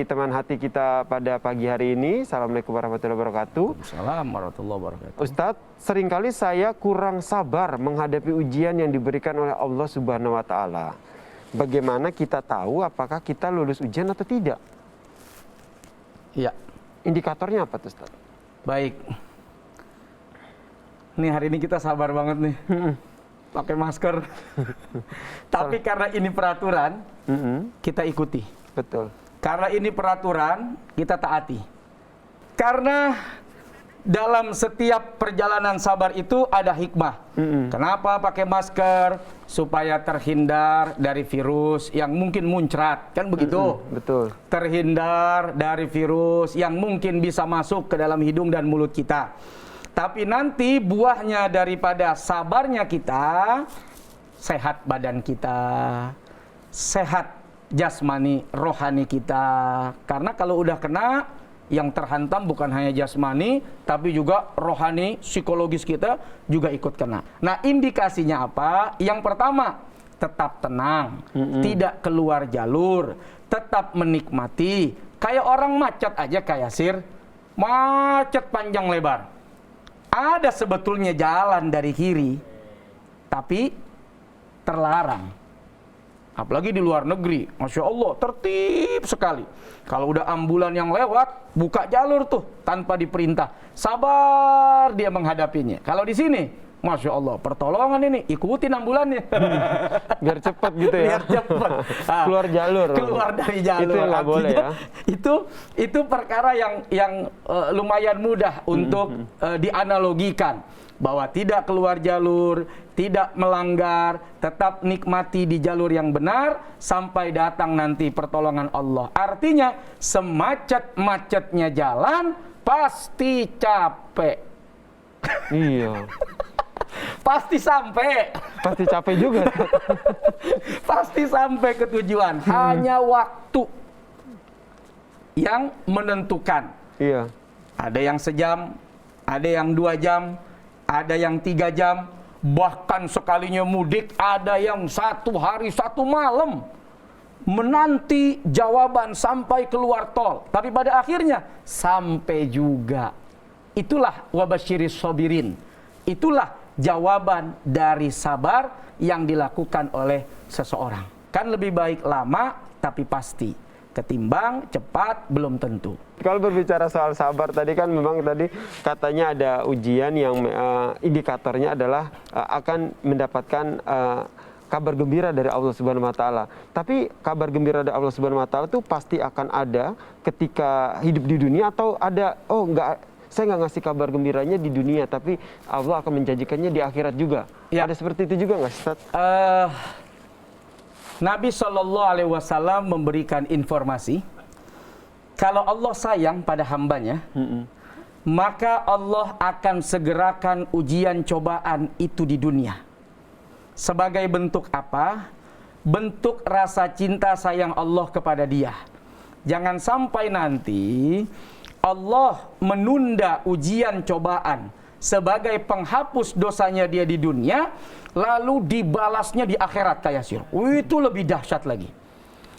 teman hati kita pada pagi hari ini. Assalamualaikum warahmatullahi wabarakatuh. Assalamualaikum warahmatullahi wabarakatuh. Ustadz, seringkali saya kurang sabar menghadapi ujian yang diberikan oleh Allah Subhanahu wa Ta'ala. Bagaimana kita tahu apakah kita lulus ujian atau tidak? Iya. Indikatornya apa tuh, Ustadz? Baik. Nih hari ini kita sabar banget nih. Pakai masker. Tapi karena ini peraturan, kita ikuti. Betul. Karena ini peraturan, kita taati. Karena dalam setiap perjalanan sabar itu ada hikmah. Kenapa pakai masker? Supaya terhindar dari virus yang mungkin muncrat. Kan begitu? Betul. Terhindar dari virus yang mungkin bisa masuk ke dalam hidung dan mulut kita. Tapi nanti buahnya daripada sabarnya kita, sehat badan kita, sehat jasmani, rohani kita. Karena kalau udah kena, yang terhantam bukan hanya jasmani, tapi juga rohani, psikologis kita juga ikut kena. Nah, indikasinya apa? Yang pertama, tetap tenang, tidak keluar jalur, tetap menikmati. Kayak orang macet aja kayak Sir, macet panjang lebar. Ada sebetulnya jalan dari kiri, tapi terlarang. Apalagi di luar negeri, Masya Allah, tertib sekali. Kalau udah ambulan yang lewat, buka jalur tuh tanpa diperintah. Sabar dia menghadapinya. Kalau di sini, Masya Allah, pertolongan ini, ikutin ambulannya. Biar cepat gitu ya. Biar cepat. Keluar jalur. Keluar dari jalur. Itu nggak boleh ya. Itu perkara yang lumayan mudah untuk dianalogikan. Bahwa tidak keluar jalur, tidak melanggar, tetap nikmati di jalur yang benar sampai datang nanti pertolongan Allah. Artinya semacet-macetnya jalan pasti capek. Iya. Pasti sampai. Pasti capek juga. Pasti sampai ke tujuan. Hanya waktu yang menentukan. Iya. Ada yang sejam, ada yang 2 jam, ada yang 3 jam, bahkan sekalinya mudik ada yang 1 hari 1 malam menanti jawaban sampai keluar tol. Tapi pada akhirnya sampai juga. Itulah wabasyiris sabirin. Itulah jawaban dari sabar yang dilakukan oleh seseorang. Kan lebih baik lama tapi pasti, ketimbang cepat belum tentu. Kalau berbicara soal sabar tadi kan memang tadi katanya ada ujian yang indikatornya adalah akan mendapatkan kabar gembira dari Allah Subhanahu wa Ta'ala. Tapi kabar gembira dari Allah Subhanahu wa Ta'ala itu pasti akan ada ketika hidup di dunia, atau ada saya nggak ngasih kabar gembiranya di dunia, tapi Allah akan menjanjikannya di akhirat juga. Ya. Ada seperti itu juga nggak, Ustaz? Nabi SAW memberikan informasi, kalau Allah sayang pada hambanya, maka Allah akan segerakan ujian cobaan itu di dunia. Sebagai bentuk apa? Bentuk rasa cinta sayang Allah kepada dia. Jangan sampai nanti Allah menunda ujian cobaan sebagai penghapus dosanya dia di dunia, lalu dibalasnya di akhirat kayak Sir. Itu lebih dahsyat lagi.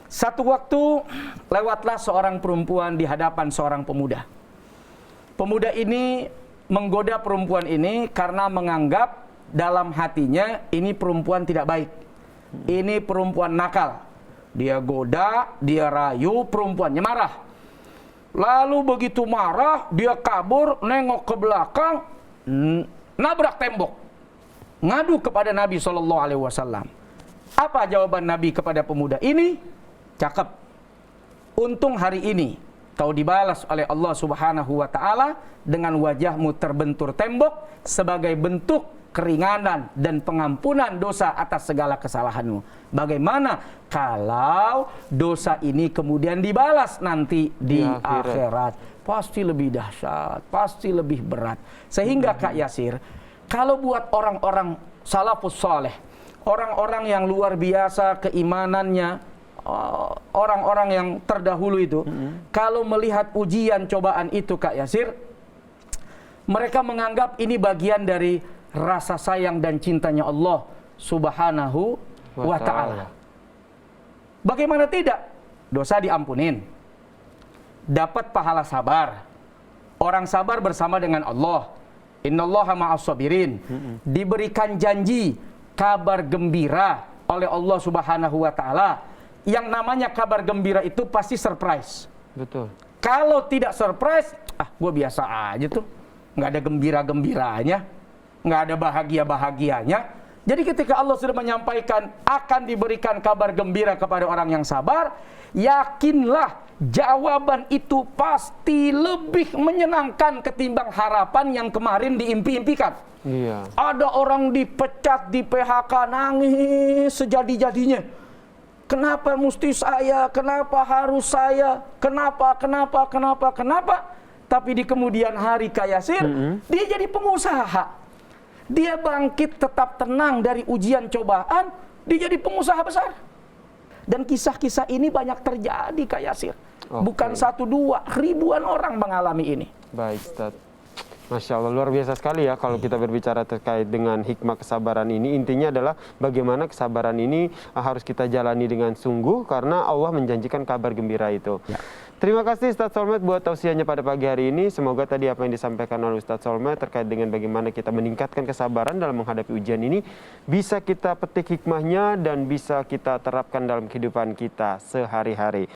Satu waktu lewatlah seorang perempuan di hadapan seorang pemuda. Pemuda ini menggoda perempuan ini karena menganggap dalam hatinya ini perempuan tidak baik. Ini perempuan nakal. Dia goda, dia rayu, perempuannya marah. Lalu begitu marah, dia kabur, nengok ke belakang, nabrak tembok, ngadu kepada Nabi SAW. Apa jawaban Nabi kepada pemuda ini? Cakep. Untung hari ini kau dibalas oleh Allah Subhanahu wa Ta'ala dengan wajahmu terbentur tembok sebagai bentuk keringanan dan pengampunan dosa atas segala kesalahanmu. Bagaimana kalau dosa ini kemudian dibalas nanti di akhirat? Pasti lebih dahsyat, pasti lebih berat. Sehingga Kak Yasir, kalau buat orang-orang salafus saleh, orang-orang yang luar biasa keimanannya, orang-orang yang terdahulu itu, kalau melihat ujian cobaan itu Kak Yasir, mereka menganggap ini bagian dari rasa sayang dan cintanya Allah Subhanahu wa Ta'ala. Bagaimana tidak? Dosa diampunin, dapat pahala sabar. Orang sabar bersama dengan Allah. Innallaha ma'as sabirin. Diberikan janji kabar gembira oleh Allah Subhanahu wa taala. Yang namanya kabar gembira itu pasti surprise. Betul. Kalau tidak surprise, gue biasa aja tuh. Nggak ada gembira-gembiranya, nggak ada bahagia-bahagianya. Jadi ketika Allah sudah menyampaikan akan diberikan kabar gembira kepada orang yang sabar, yakinlah jawaban itu pasti lebih menyenangkan ketimbang harapan yang kemarin diimpi-impikan. Iya. Ada orang dipecat, di PHK, nangis sejadi-jadinya. Kenapa mesti saya? Kenapa harus saya? Kenapa? Tapi di kemudian hari Kak Yasir, dia jadi pengusaha. Dia bangkit tetap tenang dari ujian cobaan, dia jadi pengusaha besar. Dan kisah-kisah ini banyak terjadi Kak Yasir. Bukan 1, 2, ribuan orang mengalami ini. Baik, Ustaz. Masya Allah, luar biasa sekali ya kalau kita berbicara terkait dengan hikmah kesabaran ini. Intinya adalah bagaimana kesabaran ini harus kita jalani dengan sungguh karena Allah menjanjikan kabar gembira itu. Ya. Terima kasih Ustaz Solmed buat tausiahnya pada pagi hari ini. Semoga tadi apa yang disampaikan oleh Ustaz Solmed terkait dengan bagaimana kita meningkatkan kesabaran dalam menghadapi ujian ini bisa kita petik hikmahnya dan bisa kita terapkan dalam kehidupan kita sehari-hari.